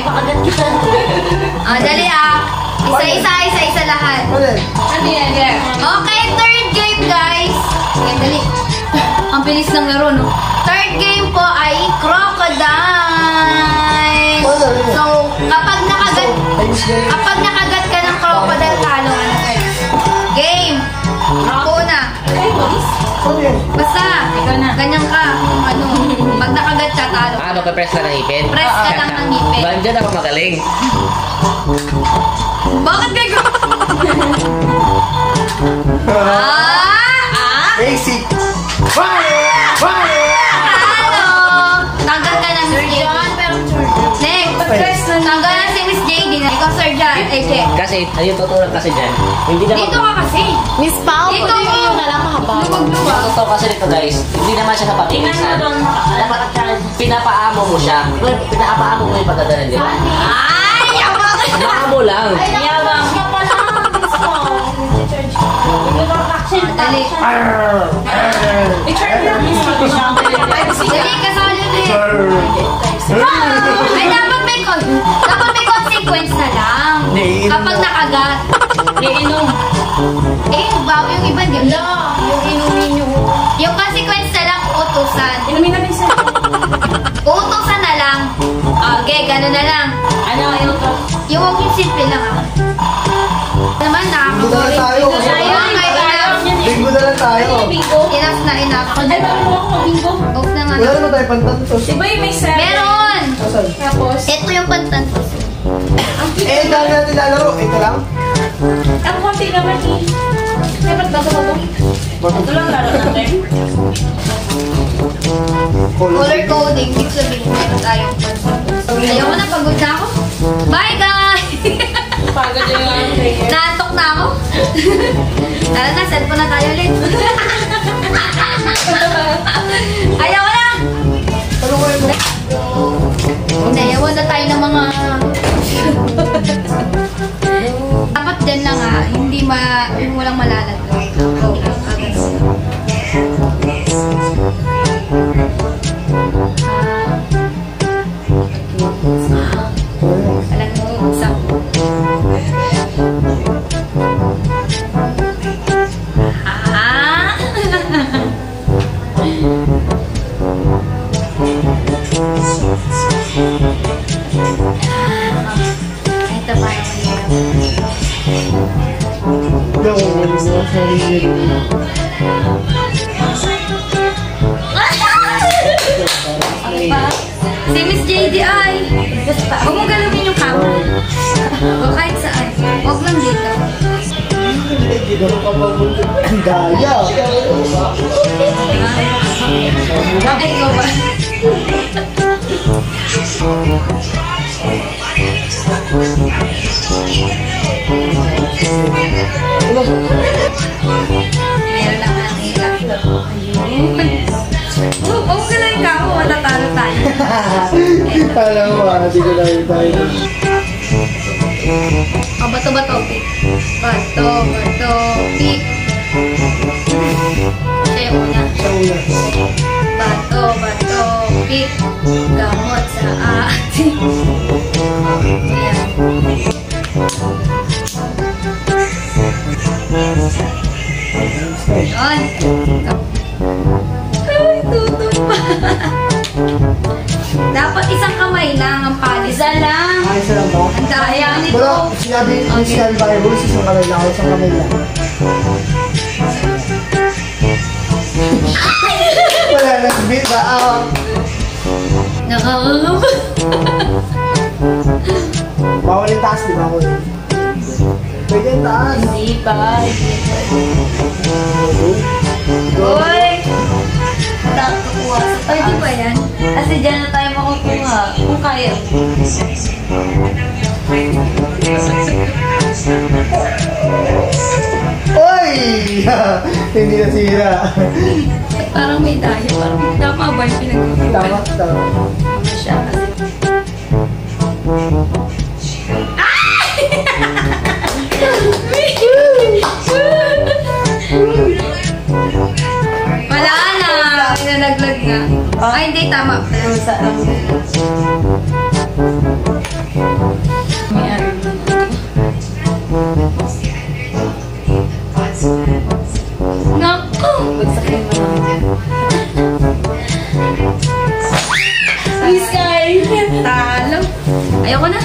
Pakagat kita. Dali Isa-isa lahat. Ano yan? Okay, third game guys. Okay, dali. Ang bilis ng laro, no? Third game po ay crocodile. So, kapag nakagat ka ng crocodile, talo ka na guys. Game. Ako na. Basta, ganyan ka. Pag nakagat ka, talo. Magpa-press ka ng ipin? Press ka lang ng ipin. Diyan ako magaling. Bakit gago? Basic. Tanggal ka ng Sir John, pero next, tanggal na si Miss JD na. Ikaw Sir John, AJ. Kasi, yung tutulog kasi dyan. Hindi naman. Dito ka kasi. Miss Pao, dito mo yung Yung totoo kasi nito guys, hindi naman siya napapilisan. Dapat pinapaamo mo siya. Pinapaamo mo yung pagdadalan, di ba? Ay! Yabang! Paamo lang. Yabang. Dali. Dali, kasali ulit. Ay, dapat may consequence na lang. Kapag nakagat. Iinom. Yung iba, di ba? Yung inumin nyo. Yung consequence na lang, utusan. Inumin natin sa... Utusan na lang. Okay, gano'n na lang. Ano yung utos? Yung huwag yung simple lang, ha? Naman, nakakaboring. Bingo na lang tayo. Bingo? Enough na enough. Ay, bakit mo ako bingo? Off na nga. Wala naman tayo pantantos. Diba yung may 7? Meron! Asan? Tapos? Ito yung pantantos. Dahil natin lalaro. Ito lang. Ang konti naman eh. Dapat ba ito? Ito lang laro natin. Color coding. Ibig sabihin, meron tayong pantantos. Ayaw ko na, pagod na ako. Bye, guys! Pagod yung mga player. Naantok na ako. Tara na, cellphone na tayo ulit. Ayaw ko na! Nayawan na tayo ng mga... Dapat dyan lang hindi yung walang malalag. Oh, alam mo, usap. Ito pa si Miss JDI. Huwag mo galawin yung kama. O kahit saan. Huwag lang dito. Ang daya. Ay, ikaw ba? Meron lang ang ilang. Huwag ka lang ikaw. Matatalo tayo. Alam mo, hindi ko lang tayo. Bato, pick. Bato, pick. Siya yung una. Bato, pick. Gamot sa ating. Ayan. Yun. Ay, tutok pa. Dapat isang kamay lang ang palis. Isa lang. Isa lang ba? Ang daya nito. Pero, sinabi Bible, isang kamay lang ako, isang kamay lang. Wala nang beat na ako. Nakakangaba. Bawal yung taas, di ba ako? Pwede yung taas. Hindi pa. Uy! Kukuha. Pwede ba yan? Kasi dyan na tayo makukuha. Kung kaya. Uy! Hindi nasira. Parang may dahil. Parang tama ba yung pinag-iwan? Tama. Siya kasi. Wala na! Nalaglag na. Ay, hindi. Tama. Sky! Talo. Ayoko na.